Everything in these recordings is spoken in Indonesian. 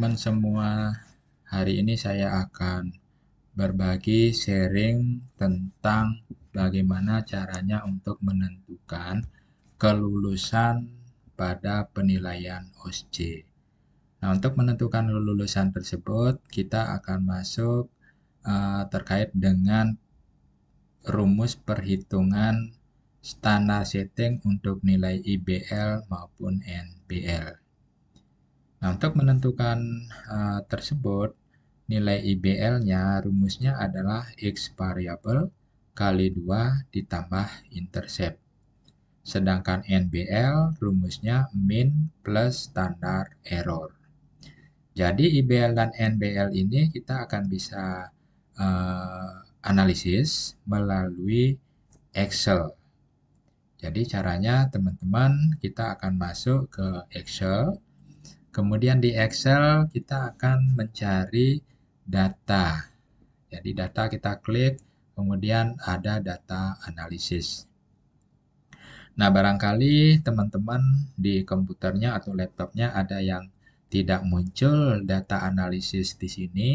teman-teman semua, hari ini saya akan berbagi sharing tentang bagaimana caranya untuk menentukan kelulusan pada penilaian OSJ. Nah, untuk menentukan kelulusan tersebut, kita akan masuk terkait dengan rumus perhitungan standar setting untuk nilai IBL maupun NBL. Nah, untuk menentukan tersebut, nilai IBL-nya rumusnya adalah X variabel kali 2 ditambah intercept. Sedangkan NBL rumusnya min plus standar error. Jadi IBL dan NBL ini kita akan bisa analisis melalui Excel. Jadi caranya teman-teman kita akan masuk ke Excel. Kemudian di Excel kita akan mencari data. Jadi data kita klik, kemudian ada data analisis. Nah, barangkali teman-teman di komputernya atau laptopnya ada yang tidak muncul data analisis di sini,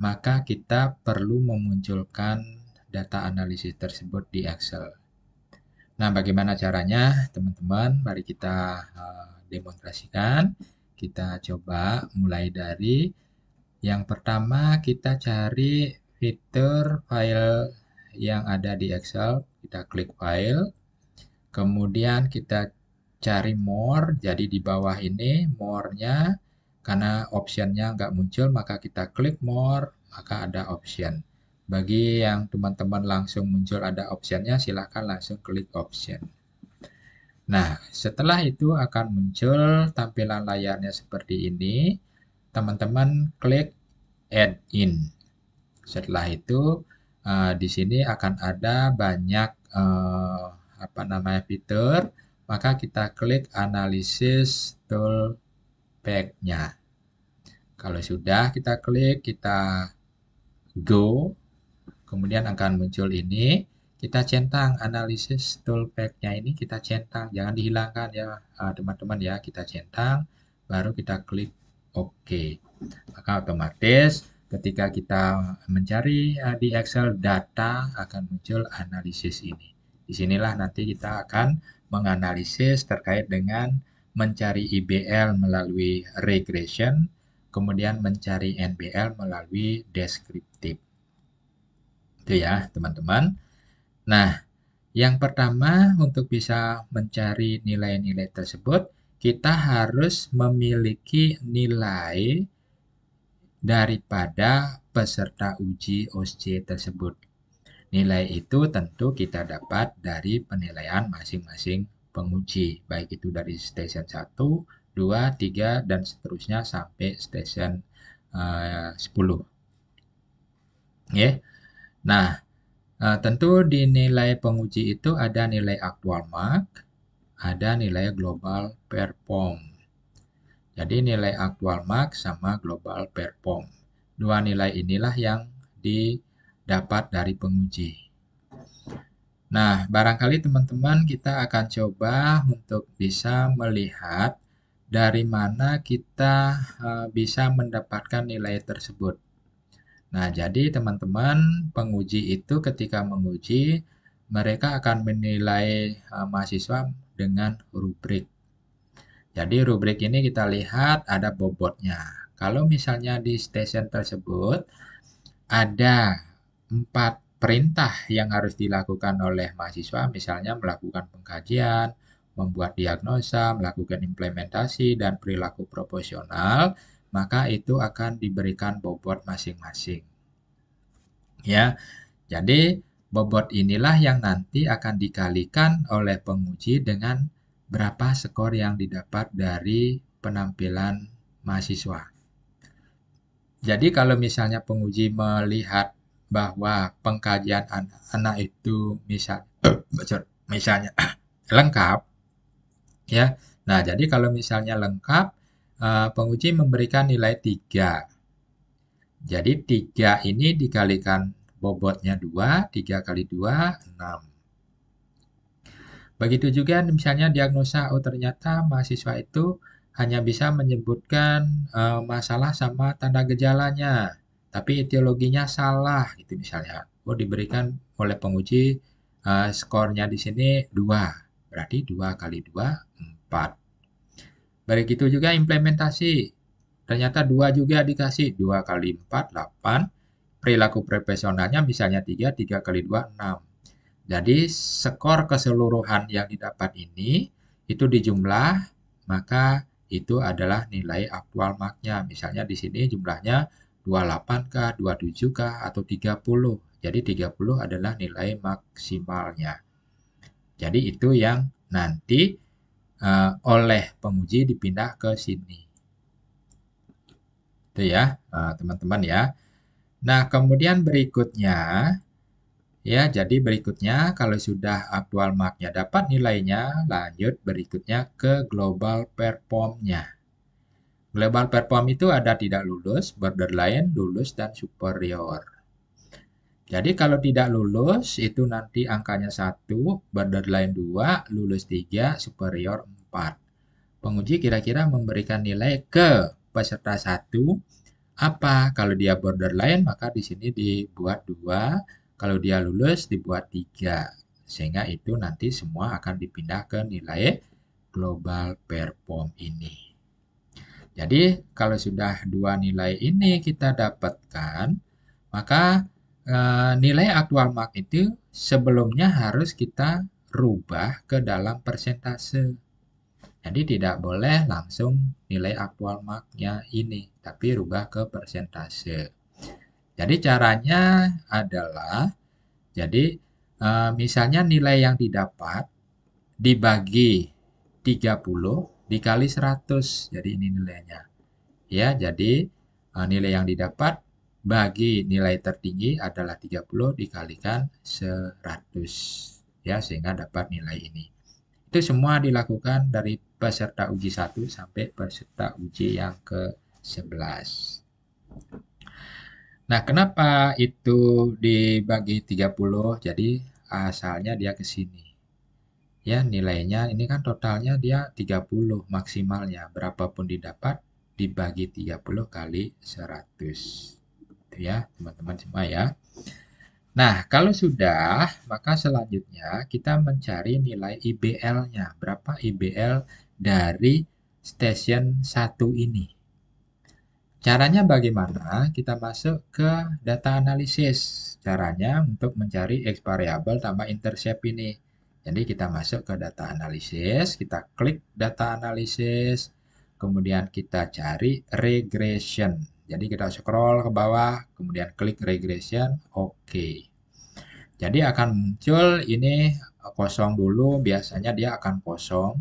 maka kita perlu memunculkan data analisis tersebut di Excel. Nah, bagaimana caranya, teman-teman? Mari kita demonstrasikan. Kita coba mulai dari yang pertama, kita cari fitur file yang ada di Excel. Kita klik file. Kemudian kita cari more. Jadi di bawah ini more-nya, karena option-nya nggak muncul, maka kita klik more, maka ada option. Bagi yang teman-teman langsung muncul ada option-nya, silakan langsung klik option. Nah, setelah itu akan muncul tampilan layarnya seperti ini. Teman-teman klik add in. Setelah itu di sini akan ada banyak fitur. Maka kita klik analisis tool pack-nya. Kalau sudah kita klik, kita go. Kemudian akan muncul ini. Kita centang analisis tool pack-nya ini, kita centang, jangan dihilangkan ya teman-teman ya, kita centang, baru kita klik OK. Maka otomatis ketika kita mencari di Excel, data akan muncul analisis ini. Disinilah nanti kita akan menganalisis terkait dengan mencari IBL melalui regression, kemudian mencari NBL melalui deskriptif. Itu ya, teman-teman. Nah, yang pertama untuk bisa mencari nilai-nilai tersebut, kita harus memiliki nilai daripada peserta uji OSJ tersebut. Nilai itu tentu kita dapat dari penilaian masing-masing penguji, baik itu dari station 1, 2, 3, dan seterusnya sampai station 10. Ya. Nah, tentu di nilai penguji itu ada nilai actual mark, ada nilai global perform. Jadi nilai actual mark sama global perform. Dua nilai inilah yang didapat dari penguji. Nah, barangkali teman-teman kita akan coba untuk bisa melihat dari mana kita bisa mendapatkan nilai tersebut. Nah, jadi teman-teman penguji itu ketika menguji, mereka akan menilai mahasiswa dengan rubrik. Jadi rubrik ini kita lihat ada bobotnya. Kalau misalnya di station tersebut ada 4 perintah yang harus dilakukan oleh mahasiswa, misalnya melakukan pengkajian, membuat diagnosa, melakukan implementasi, dan perilaku proporsional, maka itu akan diberikan bobot masing-masing. Ya, jadi bobot inilah yang nanti akan dikalikan oleh penguji dengan berapa skor yang didapat dari penampilan mahasiswa. Jadi kalau misalnya penguji melihat bahwa pengkajian anak itu misalnya lengkap, ya. Nah, jadi kalau misalnya lengkap, penguji memberikan nilai 3. Jadi 3 ini dikalikan bobotnya 2, 3 kali 2, 6. Begitu juga misalnya diagnosa, oh ternyata mahasiswa itu hanya bisa menyebutkan masalah sama tanda gejalanya, tapi etiologinya salah gitu misalnya. Oh, diberikan oleh penguji skornya di sini 2, berarti 2 kali 2, 4. Begitu juga implementasi. Ternyata 2 juga dikasih, 2 kali 4, 8. Perilaku profesionalnya misalnya 3, 3 kali 2, 6. Jadi skor keseluruhan yang didapat ini itu dijumlah, maka itu adalah nilai aktual marknya. Misalnya di sini jumlahnya 28 kah, 27 kah, atau 30. Jadi 30 adalah nilai maksimalnya. Jadi itu yang nanti oleh penguji dipindah ke sini. Itu ya, teman-teman ya. Nah, kemudian berikutnya, ya, jadi berikutnya kalau sudah aktual marknya dapat nilainya, lanjut berikutnya ke global performnya. Global perform itu ada tidak lulus, borderline, lulus, dan superior. Jadi kalau tidak lulus itu nanti angkanya 1, borderline 2, lulus 3, superior 4. Penguji kira-kira memberikan nilai ke peserta 1 apa? Kalau dia borderline maka di sini dibuat 2, kalau dia lulus dibuat 3. Sehingga itu nanti semua akan dipindah ke nilai global perform ini. Jadi kalau sudah dua nilai ini kita dapatkan, maka nilai aktual mark itu sebelumnya harus kita rubah ke dalam persentase. Jadi tidak boleh langsung nilai aktual marknya ini, tapi rubah ke persentase. Jadi caranya adalah, jadi misalnya nilai yang didapat dibagi 30 dikali 100. Jadi ini nilainya. Ya, jadi nilai yang didapat bagi nilai tertinggi adalah 30 dikalikan 100. Ya, sehingga dapat nilai ini. Itu semua dilakukan dari peserta uji 1 sampai peserta uji yang ke-11. Nah, kenapa itu dibagi 30? Jadi asalnya dia ke sini. Ya, nilainya ini kan totalnya dia 30 maksimalnya. Berapapun didapat dibagi 30 kali 100. Itu ya, teman-teman semua ya. Nah, kalau sudah, maka selanjutnya kita mencari nilai IBL-nya. Berapa IBL dari stasiun 1 ini? Caranya bagaimana? Kita masuk ke data analisis. Caranya untuk mencari X variable tambah intercept ini. Jadi kita masuk ke data analisis, kita klik data analisis, kemudian kita cari regression. Jadi kita scroll ke bawah, kemudian klik regression, oke. Jadi akan muncul ini kosong dulu, biasanya dia akan kosong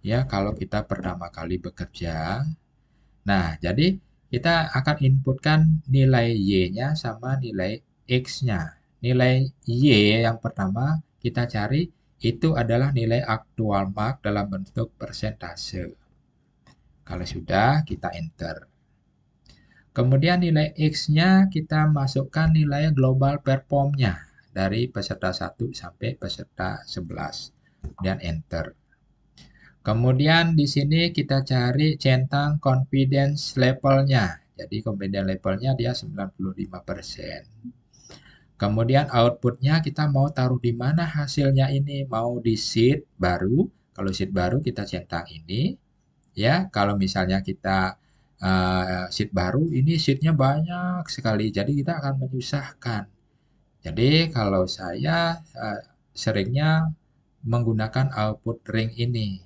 ya kalau kita pertama kali bekerja. Nah, jadi kita akan inputkan nilai Y-nya sama nilai X-nya. Nilai Y yang pertama kita cari itu adalah nilai aktual mark dalam bentuk persentase. Kalau sudah, kita enter. Kemudian nilai X-nya kita masukkan nilai global perform-nya dari peserta 1 sampai peserta 11. Kemudian enter. Kemudian di sini kita cari centang confidence level-nya. Jadi confidence level-nya dia 95%. Kemudian output-nya kita mau taruh di mana hasilnya ini? Mau di sheet baru. Kalau sheet baru kita centang ini. Ya, kalau misalnya kita sheet baru, ini sheet-nya banyak sekali. Jadi kita akan menyusahkan. Jadi kalau saya seringnya menggunakan output ring ini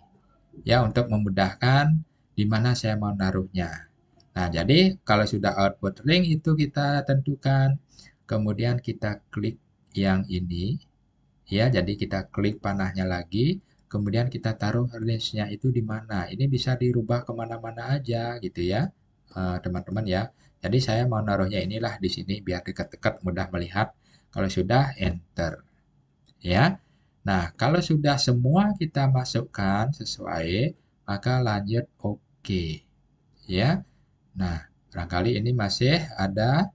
ya untuk memudahkan di mana saya mau naruhnya. Nah, jadi kalau sudah output ring itu kita tentukan. Kemudian kita klik yang ini ya, jadi kita klik panahnya lagi, kemudian kita taruh range-nya itu di mana. Ini bisa dirubah kemana-mana aja gitu ya, teman-teman ya. Jadi saya mau naruhnya inilah di sini biar dekat-dekat mudah melihat. Kalau sudah enter ya. Nah, kalau sudah semua kita masukkan sesuai, maka lanjut oke ya. Nah, barangkali ini masih ada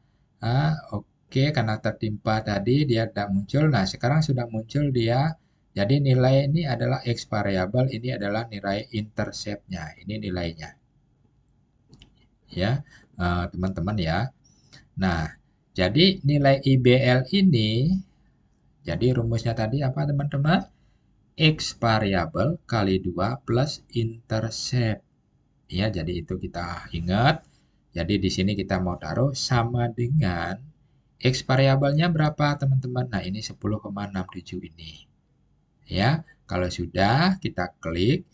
oke karena tertimpa tadi dia tidak muncul. Nah, sekarang sudah muncul dia Jadi nilai ini adalah X variabel, ini adalah nilai intercept-nya, ini nilainya. Ya, teman-teman ya. Nah, jadi nilai IBL ini, jadi rumusnya tadi apa teman-teman? X variabel kali 2 plus intercept. Ya, jadi itu kita ingat. Jadi di sini kita mau taruh sama dengan X variabelnya berapa teman-teman? Nah, ini 10,67 ini. Ya, kalau sudah kita klik,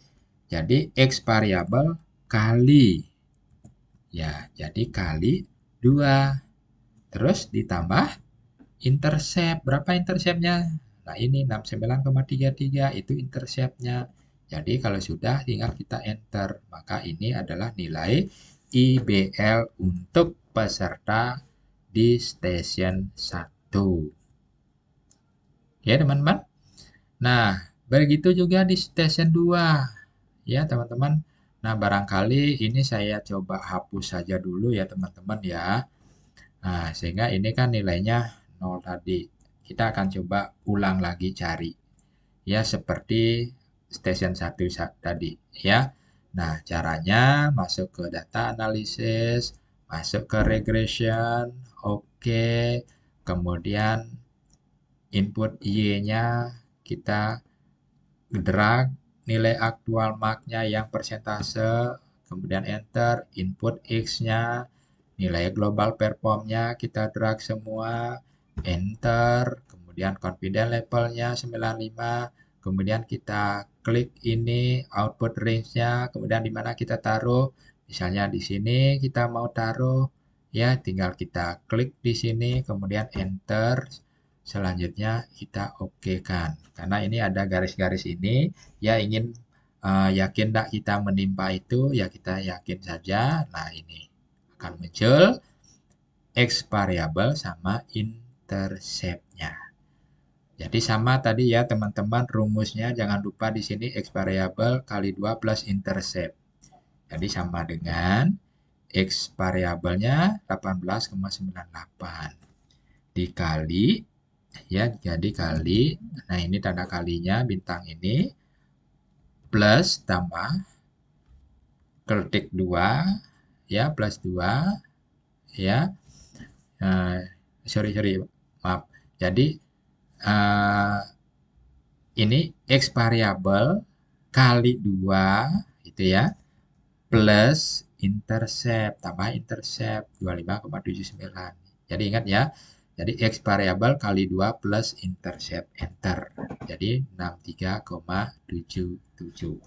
jadi X variabel kali. Ya, jadi kali 2. Terus ditambah intercept. Berapa interceptnya? Nah, ini 69,33 itu interceptnya. Jadi kalau sudah tinggal kita enter. Maka ini adalah nilai IBL untuk peserta di stasiun 1. Ya, teman-teman. Nah, begitu juga di stasiun 2. Ya, teman-teman. Nah, barangkali ini saya coba hapus saja dulu ya, teman-teman ya. Nah, sehingga ini kan nilainya 0 tadi. Kita akan coba ulang lagi cari. Ya, seperti stasiun 1 tadi. Ya. Nah, caranya masuk ke data analisis, masuk ke regression, oke. Kemudian input Y-nya kita drag nilai aktual marknya yang persentase, kemudian enter, input X-nya, nilai global performnya kita drag semua, enter, kemudian confidence levelnya 95, kemudian kita klik ini output range-nya, kemudian di mana kita taruh, misalnya di sini kita mau taruh, ya tinggal kita klik di sini, kemudian enter, selanjutnya kita oke kan, karena ini ada garis-garis ini, ya ingin yakin tidak kita menimpa itu, ya kita yakin saja, nah ini akan muncul X variabel sama intercept-nya. Jadi sama tadi ya teman-teman rumusnya, jangan lupa di sini X variabel kali 2 plus intercept. Jadi sama dengan X variabelnya 18,98 dikali, ya jadi kali, nah ini tanda kalinya bintang ini, plus tambah ketik 2, ya plus 2, ya sorry maaf, jadi ini X variabel kali 2 itu ya, plus intercept tambah intercept 25,79. Jadi ingat ya, jadi X variabel kali 2 plus intercept, enter, jadi 63,77.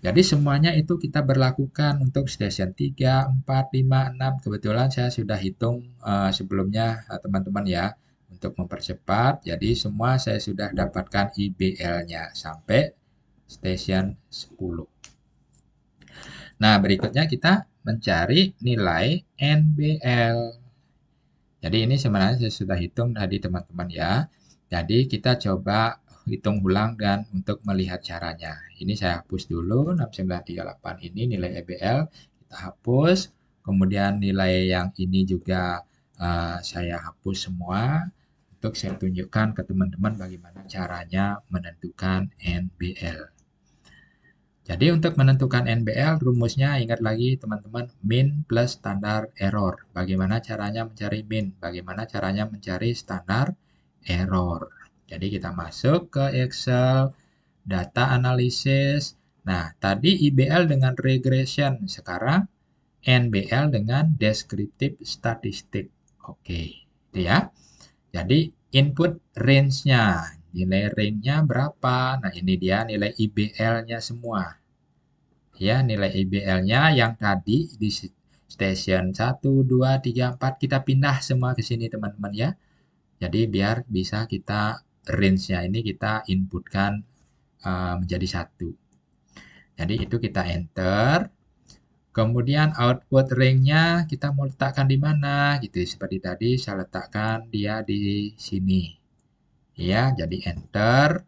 Jadi semuanya itu kita berlakukan untuk stasiun 3, 4, 5, 6. Kebetulan saya sudah hitung sebelumnya teman-teman ya. Untuk mempercepat, jadi semua saya sudah dapatkan IBL-nya sampai stasiun 10. Nah, berikutnya kita mencari nilai NBL. Jadi ini sebenarnya saya sudah hitung tadi teman-teman ya. Jadi kita coba hitung ulang dan untuk melihat caranya. Ini saya hapus dulu 6938 ini nilai EBL kita hapus. Kemudian nilai yang ini juga saya hapus semua. Untuk saya tunjukkan ke teman-teman bagaimana caranya menentukan NBL. Jadi untuk menentukan NBL rumusnya ingat lagi teman-teman, min plus standar error. Bagaimana caranya mencari min? Bagaimana caranya mencari standar error? Jadi kita masuk ke Excel, data analisis. Nah, tadi IBL dengan regression, sekarang NBL dengan descriptive statistik. Oke, itu ya. Jadi input range-nya, nilai range-nya berapa? Nah, ini dia nilai IBL-nya semua. Ya, nilai IBL-nya yang tadi di stasiun 1, 2, 3, 4 kita pindah semua ke sini teman-teman ya. Jadi biar bisa kita range-nya ini kita inputkan menjadi 1. Jadi itu kita enter. Kemudian output range-nya kita mau letakkan di mana gitu. Seperti tadi saya letakkan dia di sini. Ya, jadi enter.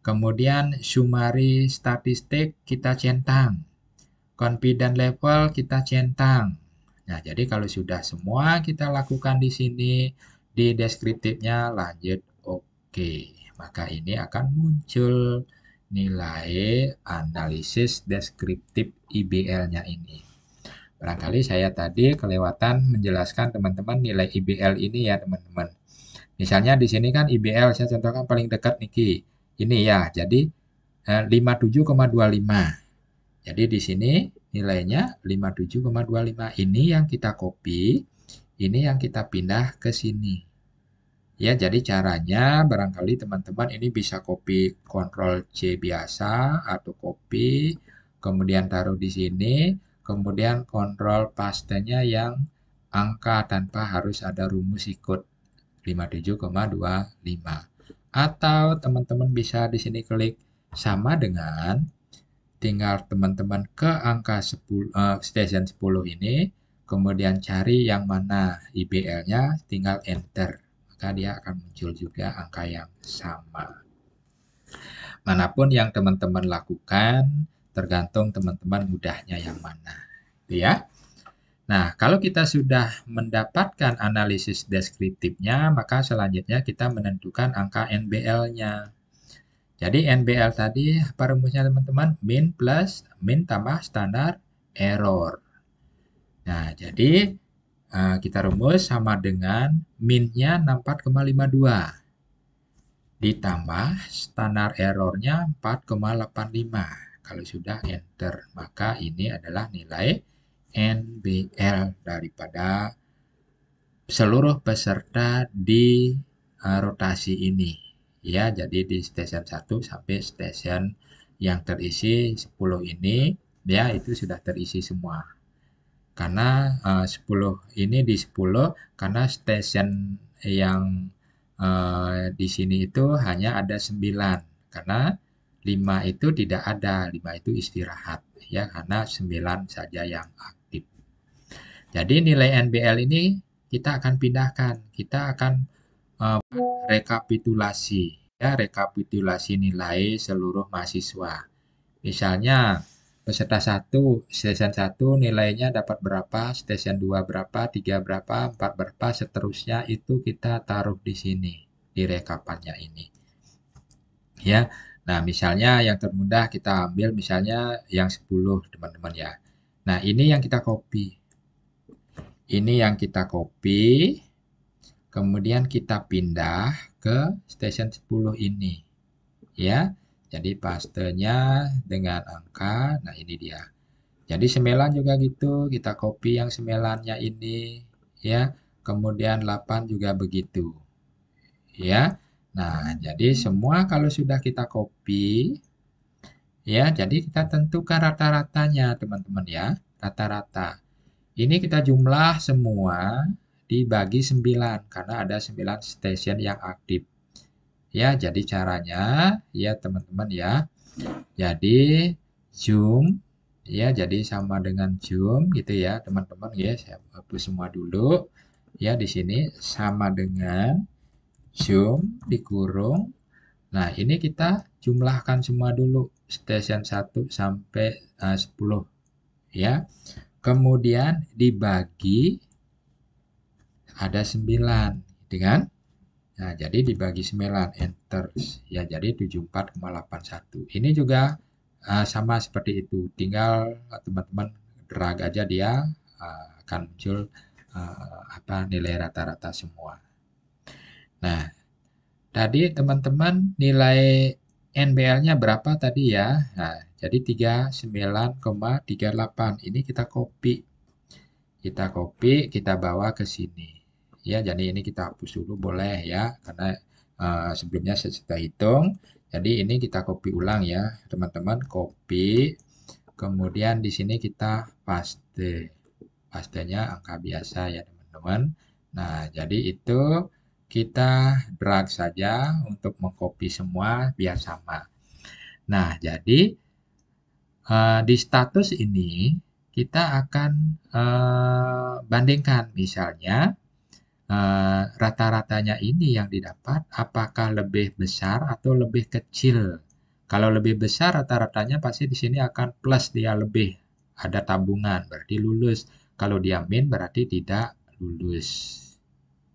Kemudian summary statistik kita centang. Confidence level kita centang. Nah, jadi kalau sudah semua kita lakukan di sini, di deskriptifnya lanjut oke. maka ini akan muncul nilai analisis deskriptif IBL-nya ini. Barangkali saya tadi kelewatan menjelaskan teman-teman nilai IBL ini ya teman-teman. Misalnya di sini kan IBL saya contohkan paling dekat niki. Ini ya, jadi 57,25. Jadi di sini nilainya 57,25. Ini yang kita copy, ini yang kita pindah ke sini. Ya, jadi caranya barangkali teman-teman ini bisa copy Ctrl C biasa atau copy, kemudian taruh di sini, kemudian Ctrl pastenya yang angka tanpa harus ada rumus ikut 57,25. Atau teman-teman bisa di sini klik sama dengan tinggal teman-teman ke angka 10, station 10 ini, kemudian cari yang mana IBL-nya, tinggal enter. Maka dia akan muncul juga angka yang sama. Manapun yang teman-teman lakukan, tergantung teman-teman mudahnya yang mana. Gitu ya. Nah, kalau kita sudah mendapatkan analisis deskriptifnya, maka selanjutnya kita menentukan angka NBL-nya. Jadi NBL tadi apa rumusnya teman-teman? Min tambah standar error. Nah, jadi kita rumus sama dengan minnya 64,52 ditambah standar errornya 4,85. Kalau sudah enter, maka ini adalah nilai NBL daripada seluruh peserta di rotasi ini. Ya, jadi di station 1 sampai station yang terisi 10 ini, ya itu sudah terisi semua. Karena 10 ini di 10 karena station yang di sini itu hanya ada 9 karena 5 itu tidak ada, 5 itu istirahat ya karena 9 saja yang aktif. Jadi nilai NBL ini kita akan pindahkan, kita akan rekapitulasi nilai seluruh mahasiswa. Misalnya peserta 1, station 1 nilainya dapat berapa, station 2 berapa, 3 berapa, 4 berapa, seterusnya itu kita taruh di sini, di rekapannya ini. Ya. Nah, misalnya yang termudah kita ambil misalnya yang 10, teman-teman ya. Nah, ini yang kita copy. Ini yang kita copy, kemudian kita pindah ke station 10 ini. Ya. Jadi pastenya dengan angka, nah ini dia. Jadi 9 juga gitu, kita copy yang 9-nya ini ya. Kemudian 8 juga begitu. Ya. Nah, jadi semua kalau sudah kita copy ya, jadi kita tentukan rata-ratanya, teman-teman ya. Rata-rata. Ini kita jumlah semua dibagi 9 karena ada 9 station yang aktif. Ya, jadi caranya ya teman-teman ya. Jadi zoom ya, jadi sama dengan zoom gitu ya, teman-teman ya. Saya hapus semua dulu. Ya, di sini sama dengan zoom dikurung. Nah, ini kita jumlahkan semua dulu station 1 sampai 10 ya. Kemudian dibagi ada 9, gitu kan? Nah, jadi dibagi 9, enter. Ya, jadi 74,81. Ini juga sama seperti itu. Tinggal teman-teman drag aja dia akan muncul nilai rata-rata semua. Nah, tadi teman-teman nilai NBL-nya berapa tadi ya? Nah, jadi 39,38. Ini kita copy. Kita copy, kita bawa ke sini. Ya, jadi ini kita hapus dulu boleh ya, karena sebelumnya saya sudah hitung. Jadi ini kita copy ulang ya, teman-teman. Copy, kemudian di sini kita paste. Pastenya angka biasa ya, teman-teman. Nah, jadi itu kita drag saja untuk mengcopy semua biar sama. Nah, jadi di status ini kita akan bandingkan misalnya rata-ratanya ini yang didapat apakah lebih besar atau lebih kecil. Kalau lebih besar rata-ratanya pasti di sini akan plus, dia lebih ada tabungan berarti lulus. Kalau dia min berarti tidak lulus.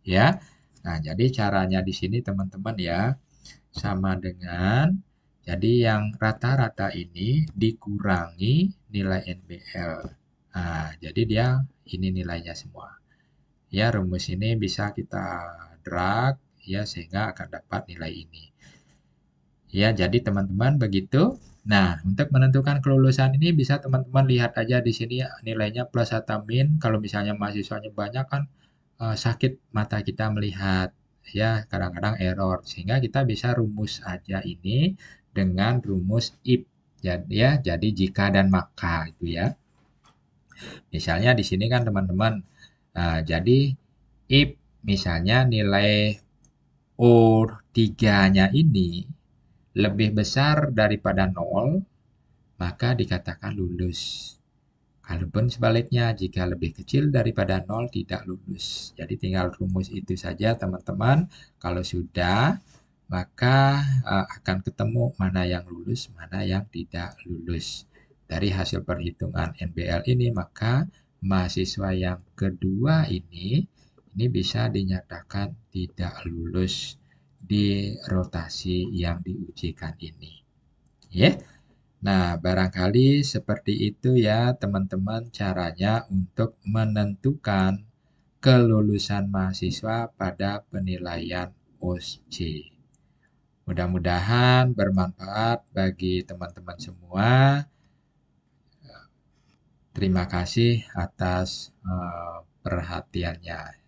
Ya. Nah, jadi caranya di sini teman-teman ya. sama dengan, jadi yang rata-rata ini dikurangi nilai NBL. Nah, jadi dia ini nilainya semua. Ya, rumus ini bisa kita drag ya sehingga akan dapat nilai ini. Ya, jadi teman-teman begitu. Nah, untuk menentukan kelulusan ini bisa teman-teman lihat aja di sini nilainya plus atau min. Kalau misalnya mahasiswanya banyak kan sakit mata kita melihat ya kadang-kadang error sehingga kita bisa rumus aja ini dengan rumus if jadi jika dan maka itu ya. Misalnya di sini kan teman-teman jadi if misalnya nilai O3-nya ini lebih besar daripada 0, maka dikatakan lulus. Kalaupun sebaliknya, jika lebih kecil daripada 0 tidak lulus. Jadi tinggal rumus itu saja teman-teman. Kalau sudah, maka akan ketemu mana yang lulus, mana yang tidak lulus. Dari hasil perhitungan NBL ini, maka mahasiswa yang kedua ini bisa dinyatakan tidak lulus di rotasi yang diujikan ini. Ya. Nah, barangkali seperti itu ya teman-teman caranya untuk menentukan kelulusan mahasiswa pada penilaian OSJ. Mudah-mudahan bermanfaat bagi teman-teman semua. Terima kasih atas perhatiannya.